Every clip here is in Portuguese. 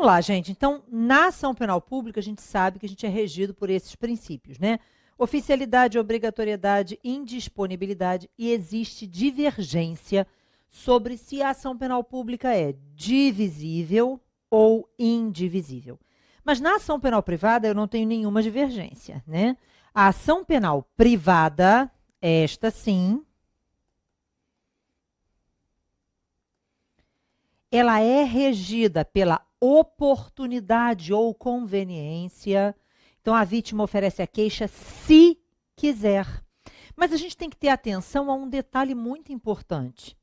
vamos lá, gente. Então, na ação penal pública, a gente sabe que a gente é regido por esses princípios, né? Oficialidade, obrigatoriedade, indisponibilidade, e existe divergência sobre se a ação penal pública é divisível ou indivisível. Mas na ação penal privada eu não tenho nenhuma divergência, né? A ação penal privada, esta sim, ela é regida pela oportunidade ou conveniência. Então, a vítima oferece a queixa se quiser. Mas a gente tem que ter atenção a um detalhe muito importante.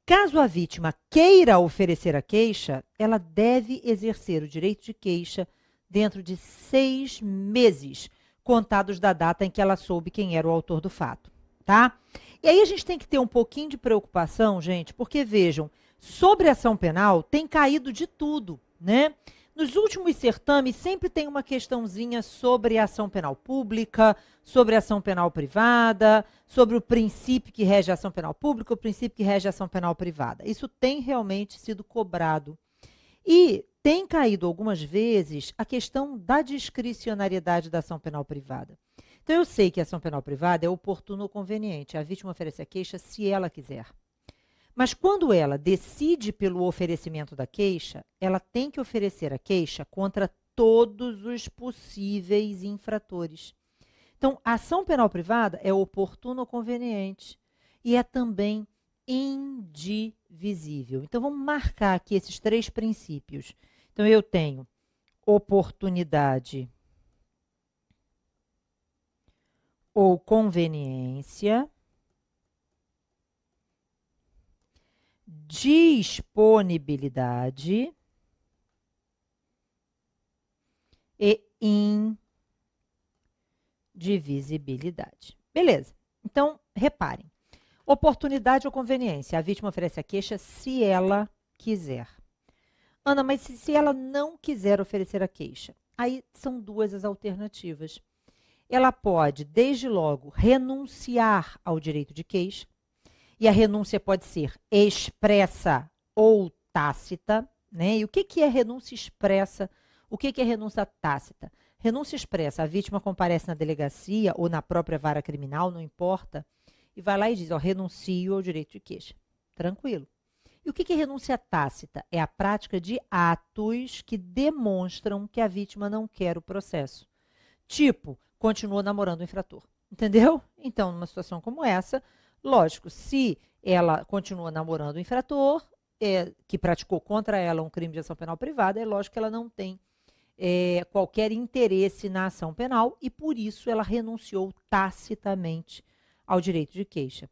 Caso a vítima queira oferecer a queixa, ela deve exercer o direito de queixa dentro de 6 meses, contados da data em que ela soube quem era o autor do fato, tá? E aí a gente tem que ter um pouquinho de preocupação, gente, porque vejam, sobre a ação penal tem caído de tudo, né? Nos últimos certames sempre tem uma questãozinha sobre a ação penal pública, sobre a ação penal privada, sobre o princípio que rege a ação penal pública, o princípio que rege a ação penal privada. Isso tem realmente sido cobrado. E tem caído algumas vezes a questão da discricionariedade da ação penal privada. Então eu sei que a ação penal privada é oportuna ou conveniente. A vítima oferece a queixa se ela quiser. Mas quando ela decide pelo oferecimento da queixa, ela tem que oferecer a queixa contra todos os possíveis infratores. Então, a ação penal privada é oportuna ou conveniente e é também indivisível. Então, vamos marcar aqui esses 3 princípios. Então, eu tenho oportunidade ou conveniência, disponibilidade e indivisibilidade. Beleza. Então, reparem. Oportunidade ou conveniência. A vítima oferece a queixa se ela quiser. Ana, mas se ela não quiser oferecer a queixa? Aí são 2 as alternativas. Ela pode, desde logo, renunciar ao direito de queixa. E a renúncia pode ser expressa ou tácita, né? E o que é renúncia expressa? O que é renúncia tácita? Renúncia expressa, a vítima comparece na delegacia ou na própria vara criminal, não importa, e vai lá e diz, ó, renuncio ao direito de queixa. Tranquilo. E o que é renúncia tácita? É a prática de atos que demonstram que a vítima não quer o processo. Tipo, continua namorando o infrator. Entendeu? Então, numa situação como essa, lógico, se ela continua namorando o infrator, que praticou contra ela um crime de ação penal privada, é lógico que ela não tem qualquer interesse na ação penal e, por isso, ela renunciou tacitamente ao direito de queixa.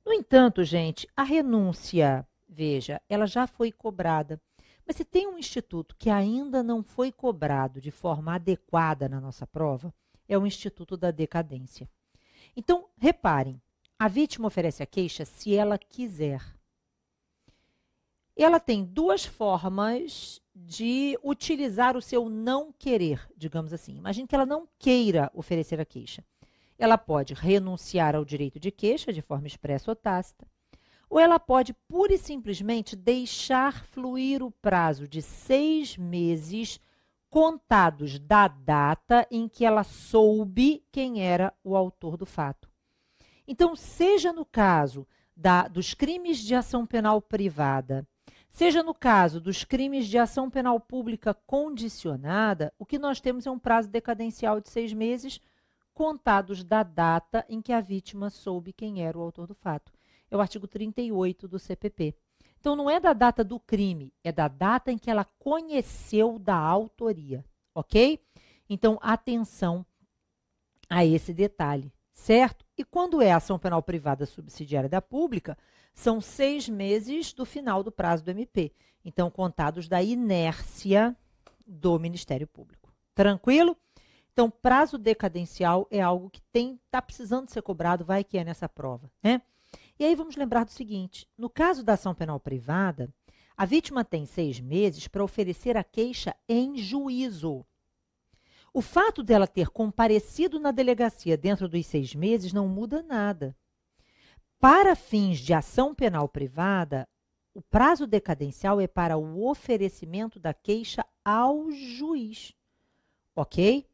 No entanto, gente, a renúncia, veja, ela já foi cobrada. Mas se tem um instituto que ainda não foi cobrado de forma adequada na nossa prova, é o Instituto da Decadência. Então, reparem, a vítima oferece a queixa se ela quiser. Ela tem 2 formas de utilizar o seu não querer, digamos assim. Imagine que ela não queira oferecer a queixa. Ela pode renunciar ao direito de queixa de forma expressa ou tácita, ou ela pode pura e simplesmente deixar fluir o prazo de 6 meses contados da data em que ela soube quem era o autor do fato. Então, seja no caso dos crimes de ação penal privada, seja no caso dos crimes de ação penal pública condicionada, o que nós temos é um prazo decadencial de 6 meses, contados da data em que a vítima soube quem era o autor do fato. É o artigo 38 do CPP. Então, não é da data do crime, é da data em que ela conheceu da autoria, ok? Então, atenção a esse detalhe, certo? E quando é ação penal privada subsidiária da pública, são 6 meses do final do prazo do MP. Então, contados da inércia do Ministério Público. Tranquilo? Então, prazo decadencial é algo que está precisando ser cobrado, vai que é nessa prova, né? E aí vamos lembrar do seguinte, no caso da ação penal privada, a vítima tem 6 meses para oferecer a queixa em juízo. O fato dela ter comparecido na delegacia dentro dos 6 meses não muda nada. Para fins de ação penal privada, o prazo decadencial é para o oferecimento da queixa ao juiz, ok?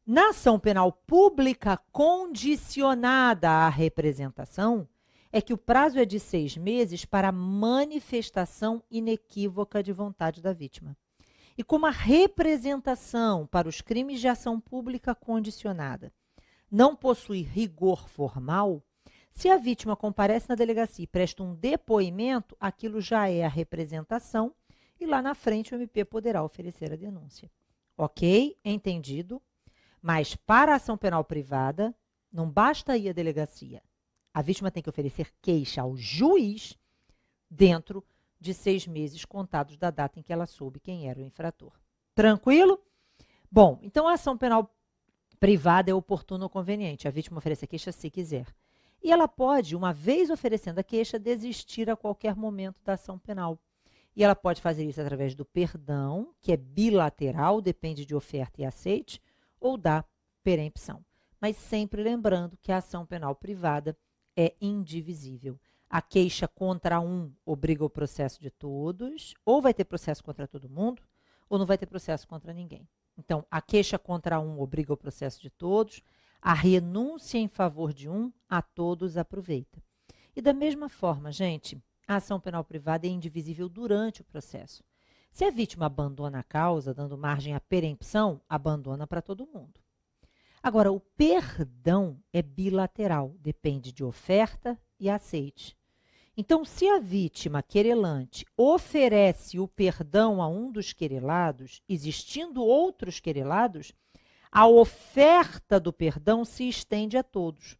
Na ação penal pública condicionada à representação, é que o prazo é de 6 meses para manifestação inequívoca de vontade da vítima. E como a representação para os crimes de ação pública condicionada não possui rigor formal, se a vítima comparece na delegacia e presta um depoimento, aquilo já é a representação e lá na frente o MP poderá oferecer a denúncia. Ok? Entendido? Mas para a ação penal privada, não basta ir à delegacia. A vítima tem que oferecer queixa ao juiz dentro de 6 meses contados da data em que ela soube quem era o infrator. Tranquilo? Bom, então a ação penal privada é oportuna ou conveniente. A vítima oferece a queixa se quiser. E ela pode, uma vez oferecendo a queixa, desistir a qualquer momento da ação penal. E ela pode fazer isso através do perdão, que é bilateral, depende de oferta e aceite, ou da perempção. Mas sempre lembrando que a ação penal privada é indivisível. A queixa contra um obriga o processo de todos, ou vai ter processo contra todo mundo, ou não vai ter processo contra ninguém. Então, a queixa contra um obriga o processo de todos, a renúncia em favor de um, a todos aproveita. E da mesma forma, gente, a ação penal privada é indivisível durante o processo. Se a vítima abandona a causa, dando margem à perempção, abandona para todo mundo. Agora, o perdão é bilateral, depende de oferta e aceite. Então, se a vítima querelante oferece o perdão a um dos querelados, existindo outros querelados, a oferta do perdão se estende a todos.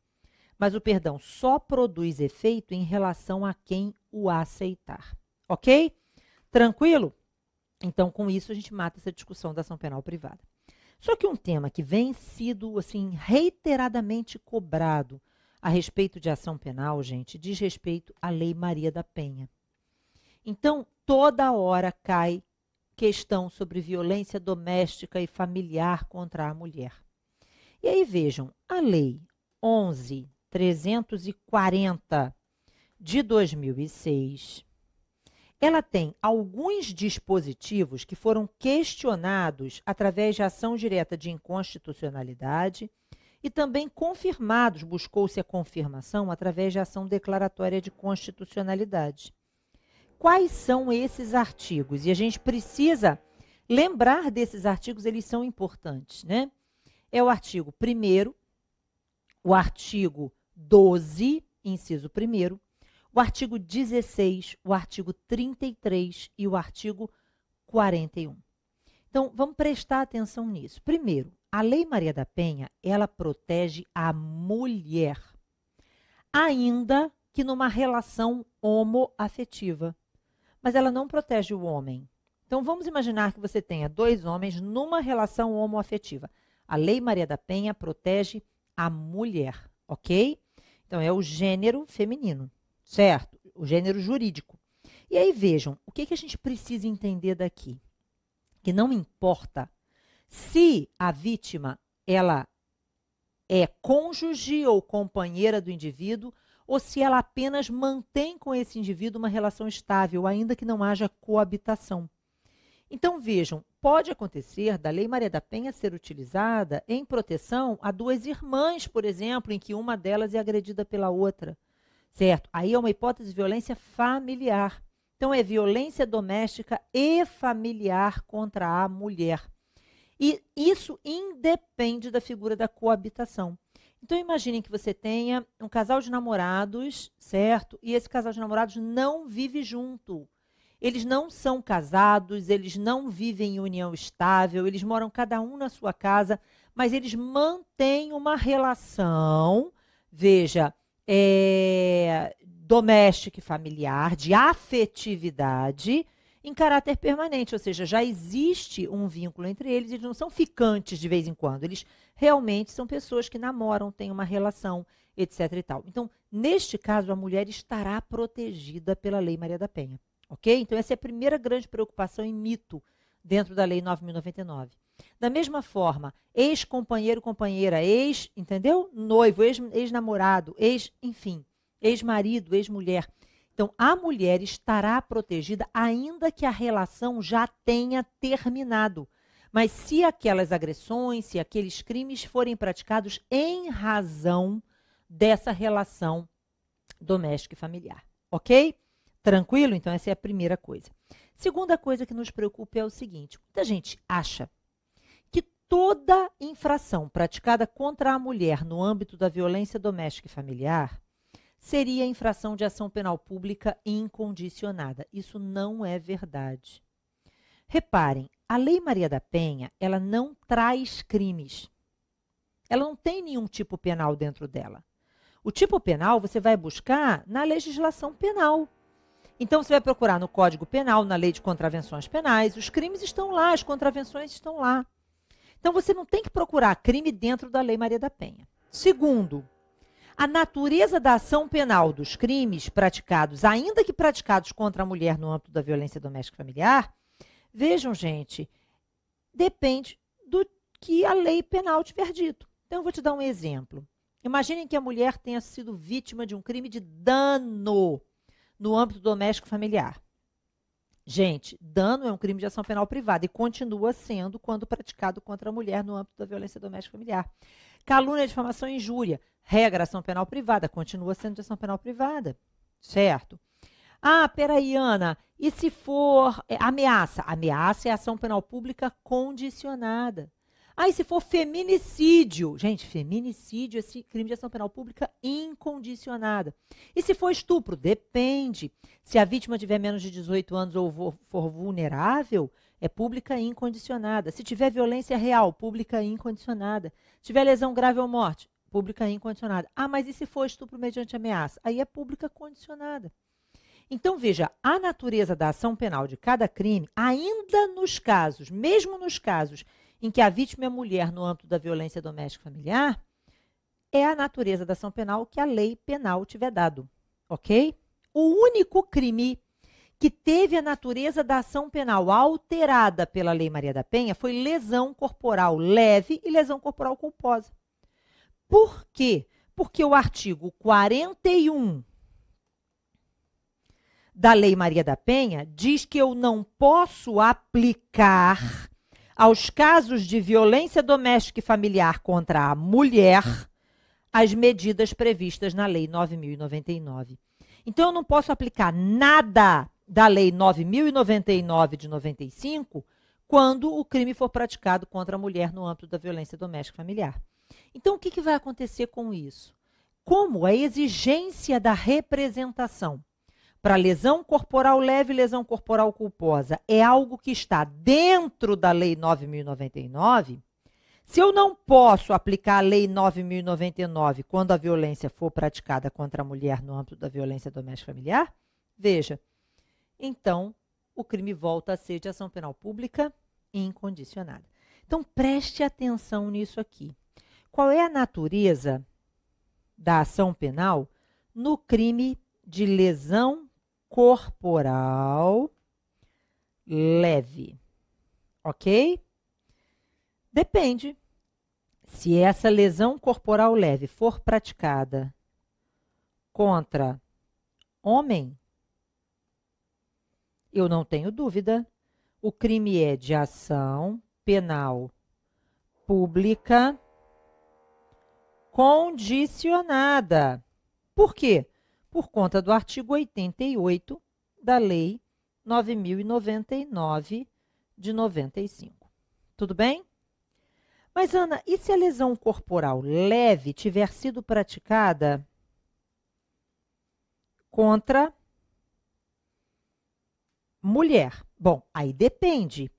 Mas o perdão só produz efeito em relação a quem o aceitar. Ok? Tranquilo? Então, com isso, a gente mata essa discussão da ação penal privada. Só que um tema que vem sido assim, reiteradamente cobrado a respeito de ação penal, gente, diz respeito à Lei Maria da Penha. Então, toda hora cai questão sobre violência doméstica e familiar contra a mulher. E aí vejam, a Lei 11.340 de 2006, ela tem alguns dispositivos que foram questionados através de ação direta de inconstitucionalidade e também confirmados, buscou-se a confirmação através de ação declaratória de constitucionalidade. Quais são esses artigos? E a gente precisa lembrar desses artigos, eles são importantes, né? É o artigo 1º, o artigo 12, inciso 1º, o artigo 16, o artigo 33 e o artigo 41. Então, vamos prestar atenção nisso. Primeiro, a Lei Maria da Penha, ela protege a mulher, ainda que numa relação homoafetiva. Mas ela não protege o homem. Então, vamos imaginar que você tenha 2 homens numa relação homoafetiva. A Lei Maria da Penha protege a mulher, ok? Então, é o gênero feminino, certo? O gênero jurídico. E aí, vejam, o que a gente precisa entender daqui? Que não importa se a vítima ela é cônjuge ou companheira do indivíduo, ou se ela apenas mantém com esse indivíduo uma relação estável, ainda que não haja coabitação. Então, vejam, pode acontecer da Lei Maria da Penha ser utilizada em proteção a 2 irmãs, por exemplo, em que uma delas é agredida pela outra, certo? Aí é uma hipótese de violência familiar. Então, é violência doméstica e familiar contra a mulher. E isso independe da figura da coabitação. Então, imaginem que você tenha um casal de namorados, certo? E esse casal de namorados não vive junto. Eles não são casados, eles não vivem em união estável, eles moram cada um na sua casa, mas eles mantêm uma relação, veja, doméstica e familiar, de afetividade, em caráter permanente, ou seja, já existe um vínculo entre eles, eles não são ficantes de vez em quando, eles realmente são pessoas que namoram, têm uma relação, etc. e tal. Então, neste caso, a mulher estará protegida pela Lei Maria da Penha, ok? Então, essa é a primeira grande preocupação e mito dentro da Lei 9.099. Da mesma forma, ex-companheiro, companheira, entendeu? Noivo, ex-namorado, enfim, ex-marido, ex-mulher, Então, a mulher estará protegida ainda que a relação já tenha terminado. Mas se aquelas agressões, se aqueles crimes forem praticados em razão dessa relação doméstica e familiar. Ok? Tranquilo? Então, essa é a primeira coisa. Segunda coisa que nos preocupa é o seguinte: muita gente acha que toda infração praticada contra a mulher no âmbito da violência doméstica e familiar seria infração de ação penal pública incondicionada. Isso não é verdade. Reparem, a Lei Maria da Penha, ela não traz crimes. Ela não tem nenhum tipo penal dentro dela. O tipo penal você vai buscar na legislação penal. Então, você vai procurar no Código Penal, na Lei de Contravenções Penais, os crimes estão lá, as contravenções estão lá. Então, você não tem que procurar crime dentro da Lei Maria da Penha. Segundo, a natureza da ação penal dos crimes praticados, ainda que praticados contra a mulher no âmbito da violência doméstica e familiar, vejam, gente, depende do que a lei penal tiver dito. Então, eu vou te dar um exemplo. Imaginem que a mulher tenha sido vítima de um crime de dano no âmbito doméstico familiar. Gente, dano é um crime de ação penal privada e continua sendo quando praticado contra a mulher no âmbito da violência doméstica familiar. Calúnia, difamação e injúria, regra, ação penal privada, continua sendo de ação penal privada, certo? Ah, peraí, Ana, e se for ameaça? Ameaça é ação penal pública condicionada. Ah, e se for feminicídio? Gente, feminicídio é crime de ação penal pública incondicionada. E se for estupro? Depende. Se a vítima tiver menos de 18 anos ou for vulnerável, é pública incondicionada. Se tiver violência real, pública incondicionada. Se tiver lesão grave ou morte, pública incondicionada. Ah, mas e se for estupro mediante ameaça? Aí é pública condicionada. Então, veja, a natureza da ação penal de cada crime, ainda nos casos, mesmo nos casos em que a vítima é mulher no âmbito da violência doméstica e familiar, é a natureza da ação penal que a lei penal tiver dado, ok? O único crime que teve a natureza da ação penal alterada pela Lei Maria da Penha foi lesão corporal leve e lesão corporal culposa. Por quê? Porque o artigo 41 da Lei Maria da Penha diz que eu não posso aplicar aos casos de violência doméstica e familiar contra a mulher as medidas previstas na Lei 9.099. Então, eu não posso aplicar nada da Lei 9.099 de 95 quando o crime for praticado contra a mulher no âmbito da violência doméstica e familiar. Então, o que vai acontecer com isso? Como a exigência da representação para lesão corporal leve e lesão corporal culposa é algo que está dentro da Lei 9.099, se eu não posso aplicar a Lei 9.099 quando a violência for praticada contra a mulher no âmbito da violência doméstica e familiar, veja, então o crime volta a ser de ação penal pública incondicionada. Então, preste atenção nisso aqui. Qual é a natureza da ação penal no crime de lesão corporal leve, ok? Depende. Se essa lesão corporal leve for praticada contra homem, eu não tenho dúvida, o crime é de ação penal pública condicionada. Por quê? Por conta do artigo 88 da Lei 9.099 de 95. Tudo bem? Mas, Ana, e se a lesão corporal leve tiver sido praticada contra mulher? Bom, aí depende.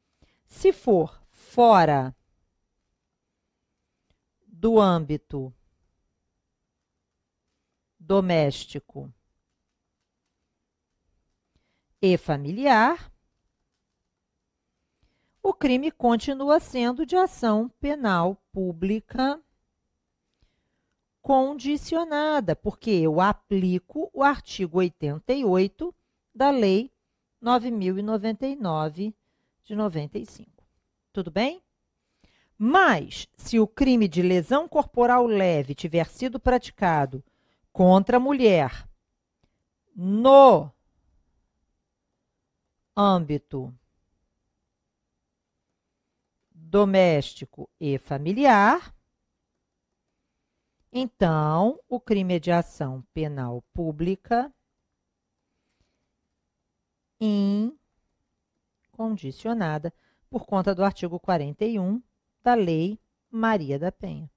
Se for fora do âmbito doméstico e familiar, o crime continua sendo de ação penal pública condicionada, porque eu aplico o artigo 88 da Lei 9.099 de 95. Tudo bem? Mas, se o crime de lesão corporal leve tiver sido praticado contra a mulher no âmbito doméstico e familiar, então o crime de ação penal pública incondicionada por conta do artigo 41 da Lei Maria da Penha,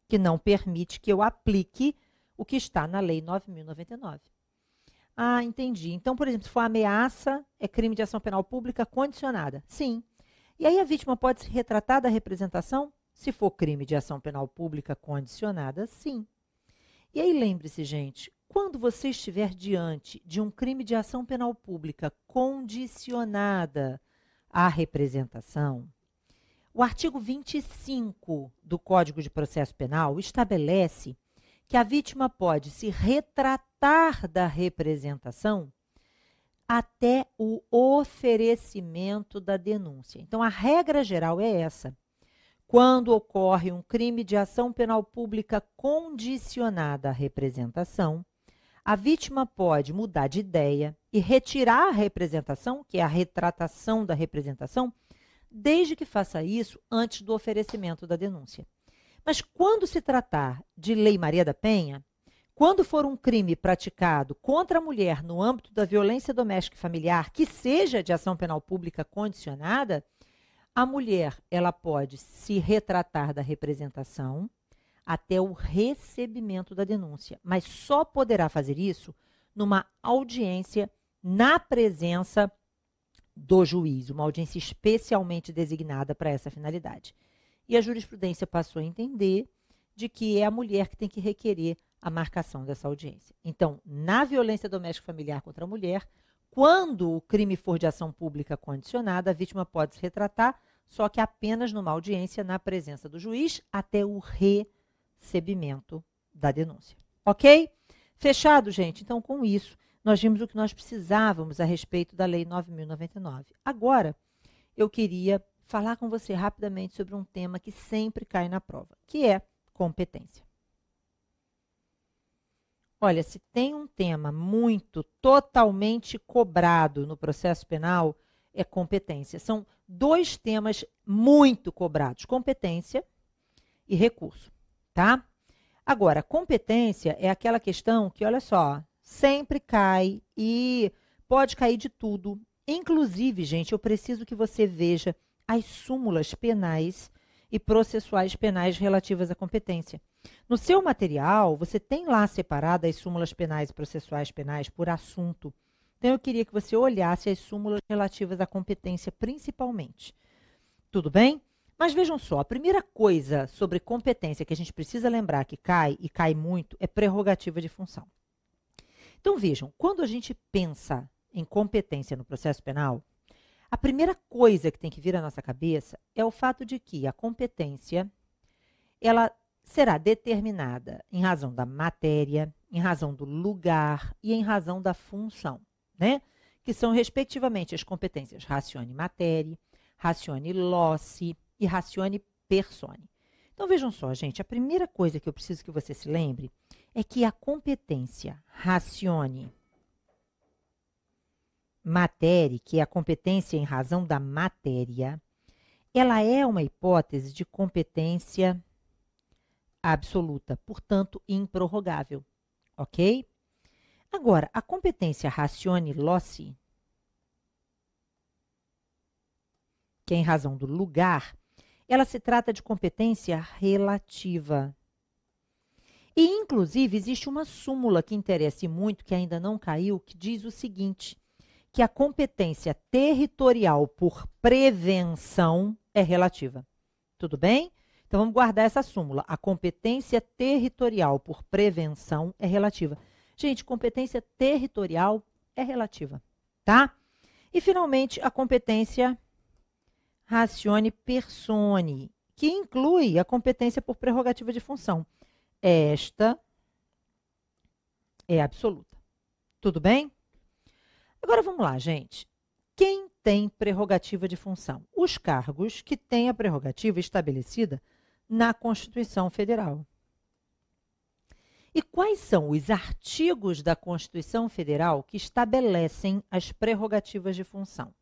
que não permite que eu aplique o que está na Lei 9.099. Ah, entendi. Então, por exemplo, se for ameaça, é crime de ação penal pública condicionada. Sim. E aí a vítima pode se retratar da representação? Se for crime de ação penal pública condicionada, sim. E aí lembre-se, gente, quando você estiver diante de um crime de ação penal pública condicionada à representação, o artigo 25 do Código de Processo Penal estabelece que a vítima pode se retratar da representação até o oferecimento da denúncia. Então, a regra geral é essa. Quando ocorre um crime de ação penal pública condicionada à representação, a vítima pode mudar de ideia e retirar a representação, que é a retratação da representação, desde que faça isso antes do oferecimento da denúncia. Mas quando se tratar de Lei Maria da Penha, quando for um crime praticado contra a mulher no âmbito da violência doméstica e familiar, que seja de ação penal pública condicionada, a mulher ela pode se retratar da representação até o recebimento da denúncia, mas só poderá fazer isso numa audiência na presença do juiz, uma audiência especialmente designada para essa finalidade. E a jurisprudência passou a entender de que é a mulher que tem que requerer a marcação dessa audiência. Então, na violência doméstica e familiar contra a mulher, quando o crime for de ação pública condicionada, a vítima pode se retratar, só que apenas numa audiência na presença do juiz até o recebimento da denúncia. Ok? Fechado, gente? Então, com isso, nós vimos o que nós precisávamos a respeito da Lei 9.099. Agora, eu queria falar com você rapidamente sobre um tema que sempre cai na prova, que é competência. Olha, se tem um tema totalmente cobrado no processo penal, é competência. São dois temas muito cobrados, competência e recurso, tá? Agora, competência é aquela questão que, olha só, sempre cai e pode cair de tudo. Inclusive, gente, eu preciso que você veja as súmulas penais e processuais penais relativas à competência. No seu material, você tem lá separado as súmulas penais e processuais penais por assunto. Então, eu queria que você olhasse as súmulas relativas à competência, principalmente. Tudo bem? Mas vejam só, a primeira coisa sobre competência que a gente precisa lembrar que cai, e cai muito, é prerrogativa de função. Então, vejam, quando a gente pensa em competência no processo penal, a primeira coisa que tem que vir à nossa cabeça é o fato de que a competência ela será determinada em razão da matéria, em razão do lugar e em razão da função, né? Que são, respectivamente, as competências ratione materie, ratione loci e ratione persone. Então, vejam só, gente, a primeira coisa que eu preciso que você se lembre é que a competência ratione materie, que é a competência em razão da matéria, ela é uma hipótese de competência absoluta, portanto, improrrogável, ok? Agora, a competência ratione loci, que é em razão do lugar, ela se trata de competência relativa. E, inclusive, existe uma súmula que interessa muito, que ainda não caiu, que diz o seguinte, que a competência territorial por prevenção é relativa. Tudo bem? Então, vamos guardar essa súmula. A competência territorial por prevenção é relativa. Gente, competência territorial é relativa, tá? E, finalmente, a competência ratione persone, que inclui a competência por prerrogativa de função. Esta é absoluta. Tudo bem? Agora, vamos lá, gente. Quem tem prerrogativa de função? Os cargos que têm a prerrogativa estabelecida na Constituição Federal. E quais são os artigos da Constituição Federal que estabelecem as prerrogativas de função?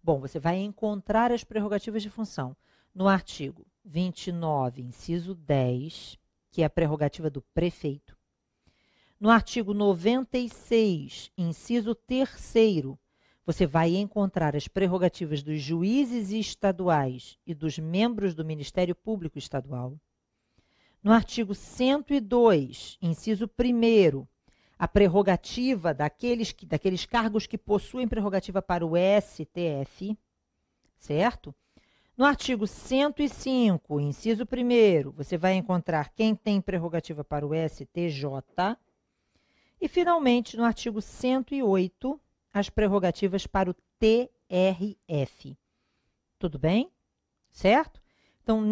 Bom, você vai encontrar as prerrogativas de função no artigo 29, inciso 10, que é a prerrogativa do prefeito. No artigo 96, inciso 3º, você vai encontrar as prerrogativas dos juízes estaduais e dos membros do Ministério Público Estadual. No artigo 102, inciso 1º, a prerrogativa daqueles cargos que possuem prerrogativa para o STF, certo? No artigo 105, inciso 1º, você vai encontrar quem tem prerrogativa para o STJ. E, finalmente, no artigo 108, as prerrogativas para o TRF. Tudo bem? Certo? Então,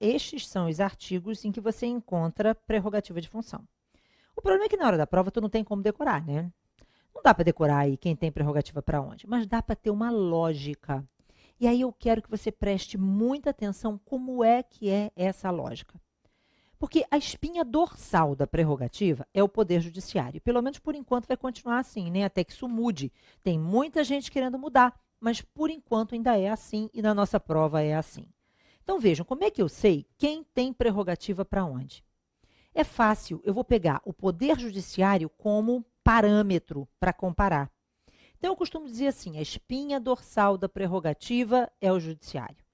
estes são os artigos em que você encontra prerrogativa de função. O problema é que na hora da prova tu não tem como decorar, né? Não dá para decorar aí quem tem prerrogativa para onde, mas dá para ter uma lógica. E aí eu quero que você preste muita atenção como é que é essa lógica. Porque a espinha dorsal da prerrogativa é o Poder Judiciário. Pelo menos por enquanto vai continuar assim, né? Até que isso mude. Tem muita gente querendo mudar, mas por enquanto ainda é assim e na nossa prova é assim. Então vejam, como é que eu sei quem tem prerrogativa para onde? É fácil, eu vou pegar o Poder Judiciário como parâmetro para comparar. Então eu costumo dizer assim, a espinha dorsal da prerrogativa é o Judiciário.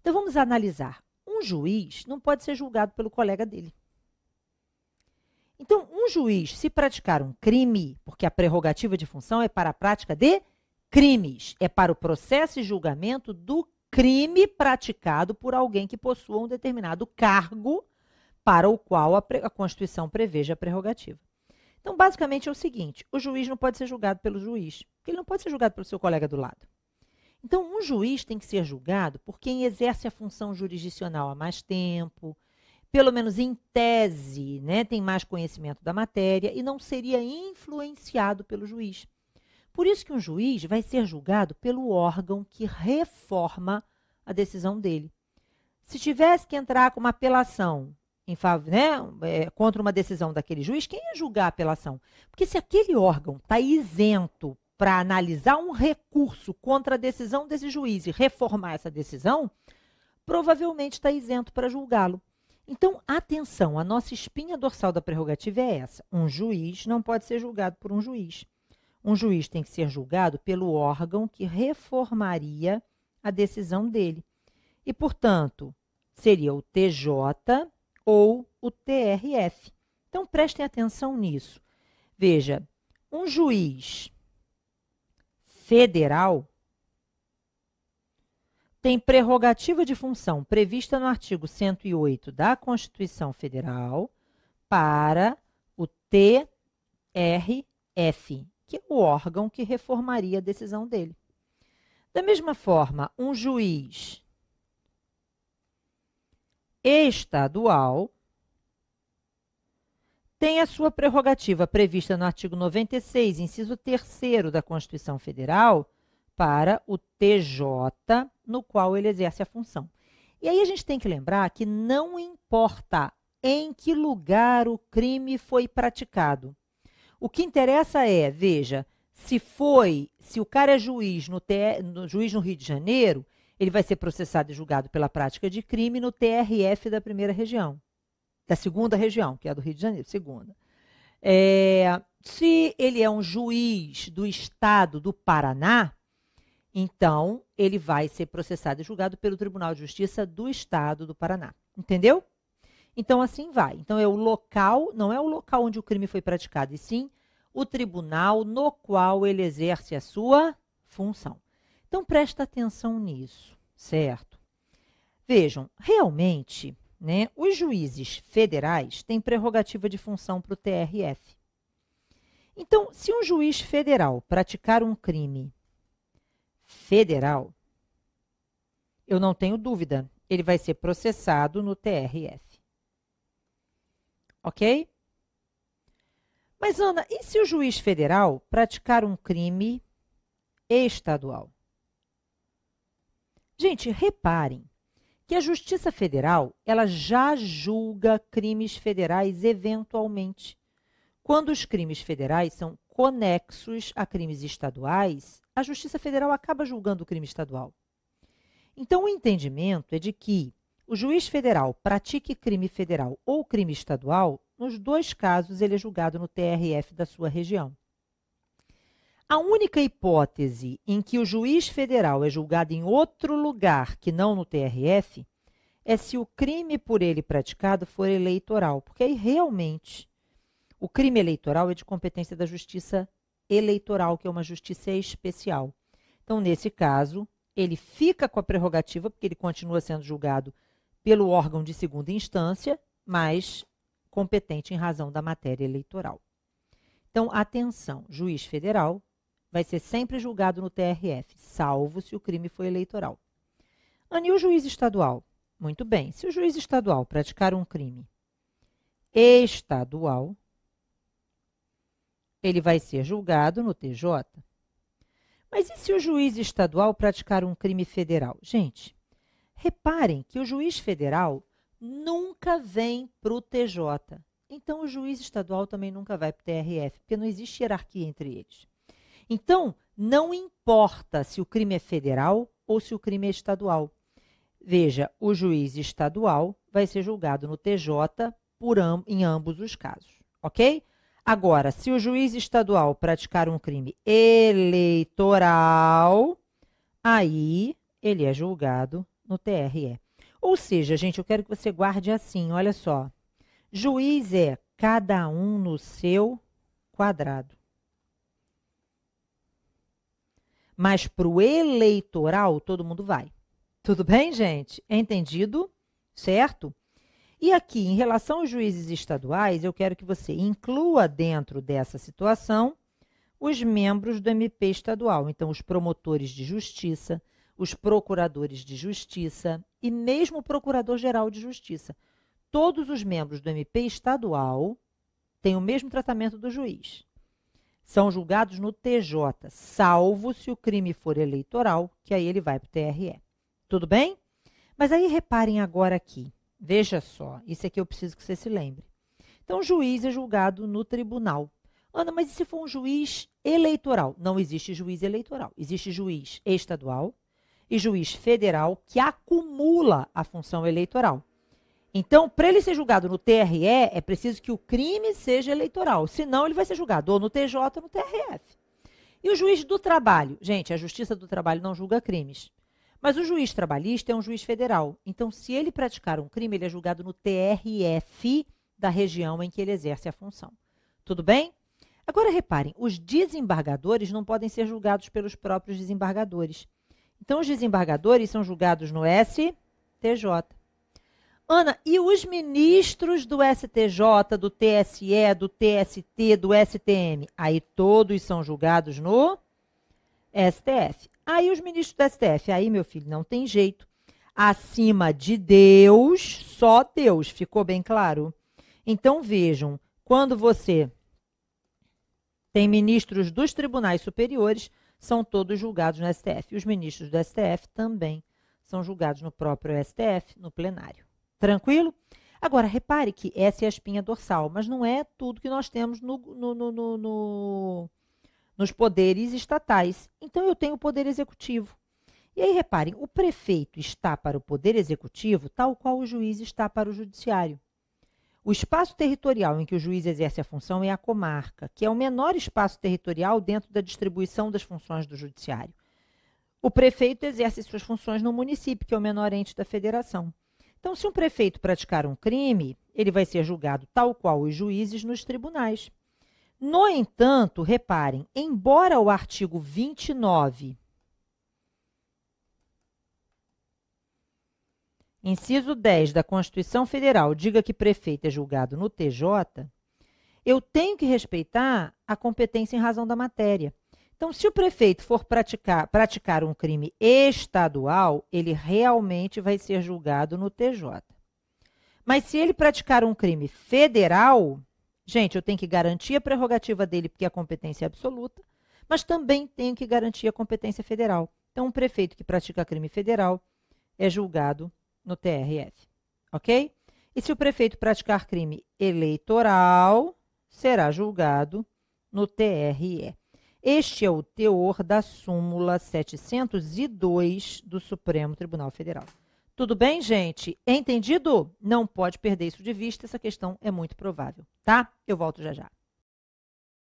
Então vamos analisar. Um juiz não pode ser julgado pelo colega dele. Então, um juiz, se praticar um crime, porque a prerrogativa de função é para a prática de crimes, é para o processo e julgamento do crime praticado por alguém que possua um determinado cargo para o qual a Constituição preveja a prerrogativa. Então, basicamente é o seguinte, o juiz não pode ser julgado pelo juiz, porque ele não pode ser julgado pelo seu colega do lado. Então, um juiz tem que ser julgado por quem exerce a função jurisdicional há mais tempo, pelo menos em tese, né, tem mais conhecimento da matéria e não seria influenciado pelo juiz. Por isso que um juiz vai ser julgado pelo órgão que reforma a decisão dele. Se tivesse que entrar com uma apelação contra uma decisão daquele juiz, quem ia julgar a apelação? Porque se aquele órgão está isento para analisar um recurso contra a decisão desse juiz e reformar essa decisão, provavelmente está isento para julgá-lo. Então, atenção, a nossa espinha dorsal da prerrogativa é essa. Um juiz não pode ser julgado por um juiz. Um juiz tem que ser julgado pelo órgão que reformaria a decisão dele. E, portanto, seria o TJ ou o TRF. Então, prestem atenção nisso. Veja, um juiz federal tem prerrogativa de função prevista no artigo 108 da Constituição Federal para o TRF, que é o órgão que reformaria a decisão dele. Da mesma forma, um juiz estadual tem a sua prerrogativa prevista no artigo 96, inciso 3º da Constituição Federal, para o TJ, no qual ele exerce a função. E aí a gente tem que lembrar que não importa em que lugar o crime foi praticado. O que interessa é, veja, se o cara é juiz juiz no Rio de Janeiro, ele vai ser processado e julgado pela prática de crime no TRF da primeira região. Da segunda região, que é a do Rio de Janeiro, segunda. Se ele é um juiz do estado do Paraná, então ele vai ser processado e julgado pelo Tribunal de Justiça do estado do Paraná. Entendeu? Então, assim vai. Então, é o local, não é o local onde o crime foi praticado, e sim o tribunal no qual ele exerce a sua função. Então, presta atenção nisso, certo? Vejam, realmente, né, os juízes federais têm prerrogativa de função para o TRF. Então, se um juiz federal praticar um crime federal, eu não tenho dúvida, ele vai ser processado no TRF. Ok? Mas, Ana, e se o juiz federal praticar um crime estadual? Gente, reparem que a Justiça Federal, ela já julga crimes federais eventualmente. Quando os crimes federais são conexos a crimes estaduais, a Justiça Federal acaba julgando o crime estadual. Então, o entendimento é de que o juiz federal pratique crime federal ou crime estadual, nos dois casos ele é julgado no TRF da sua região. A única hipótese em que o juiz federal é julgado em outro lugar que não no TRF é se o crime por ele praticado for eleitoral, porque aí realmente o crime eleitoral é de competência da Justiça Eleitoral, que é uma justiça especial. Então, nesse caso, ele fica com a prerrogativa, porque ele continua sendo julgado pelo órgão de segunda instância, mas competente em razão da matéria eleitoral. Então, atenção, juiz federal vai ser sempre julgado no TRF, salvo se o crime for eleitoral. E o juiz estadual? Muito bem, se o juiz estadual praticar um crime estadual, ele vai ser julgado no TJ. Mas e se o juiz estadual praticar um crime federal? Gente, reparem que o juiz federal nunca vem para o TJ. Então, o juiz estadual também nunca vai para o TRF, porque não existe hierarquia entre eles. Então, não importa se o crime é federal ou se o crime é estadual. Veja, o juiz estadual vai ser julgado no TJ em ambos os casos, ok? Agora, se o juiz estadual praticar um crime eleitoral, aí ele é julgado no TRE. Ou seja, gente, eu quero que você guarde assim, olha só. Juiz é cada um no seu quadrado. Mas para o eleitoral, todo mundo vai. Tudo bem, gente? Entendido? Certo? E aqui, em relação aos juízes estaduais, eu quero que você inclua dentro dessa situação os membros do MP estadual. Então, os promotores de justiça, os procuradores de justiça e mesmo o procurador-geral de justiça. Todos os membros do MP estadual têm o mesmo tratamento do juiz. São julgados no TJ, salvo se o crime for eleitoral, que aí ele vai para o TRE. Tudo bem? Mas aí reparem agora aqui. Veja só, isso aqui eu preciso que você se lembre. Então, o juiz é julgado no tribunal. Ana, mas e se for um juiz eleitoral? Não existe juiz eleitoral. Existe juiz estadual e juiz federal que acumula a função eleitoral. Então, para ele ser julgado no TRE, é preciso que o crime seja eleitoral. Senão, ele vai ser julgado ou no TJ ou no TRF. E o juiz do trabalho? Gente, a Justiça do Trabalho não julga crimes. Mas o juiz trabalhista é um juiz federal. Então, se ele praticar um crime, ele é julgado no TRF da região em que ele exerce a função. Tudo bem? Agora, reparem, os desembargadores não podem ser julgados pelos próprios desembargadores. Então, os desembargadores são julgados no STJ. Ana, e os ministros do STJ, do TSE, do TST, do STM? Aí todos são julgados no STF. Aí os ministros do STF, aí, meu filho, não tem jeito. Acima de Deus, só Deus. Ficou bem claro? Então, vejam, quando você tem ministros dos tribunais superiores, são todos julgados no STF. E os ministros do STF também são julgados no próprio STF, no plenário. Tranquilo? Agora, repare que essa é a espinha dorsal, mas não é tudo que nós temos nos poderes estatais. Então, eu tenho o poder executivo. E aí, reparem, o prefeito está para o poder executivo, tal qual o juiz está para o judiciário. O espaço territorial em que o juiz exerce a função é a comarca, que é o menor espaço territorial dentro da distribuição das funções do judiciário. O prefeito exerce suas funções no município, que é o menor ente da federação. Então, se um prefeito praticar um crime, ele vai ser julgado tal qual os juízes nos tribunais. No entanto, reparem, embora o artigo 29, inciso 10 da Constituição Federal, diga que prefeito é julgado no TJ, eu tenho que respeitar a competência em razão da matéria. Então, se o prefeito for praticar um crime estadual, ele realmente vai ser julgado no TJ. Mas se ele praticar um crime federal, gente, eu tenho que garantir a prerrogativa dele, porque a competência é absoluta, mas também tenho que garantir a competência federal. Então, um prefeito que pratica crime federal é julgado no TRF, ok? E se o prefeito praticar crime eleitoral, será julgado no TRE. Este é o teor da súmula 702 do Supremo Tribunal Federal. Tudo bem, gente? Entendido? Não pode perder isso de vista, essa questão é muito provável, tá? Eu volto já já.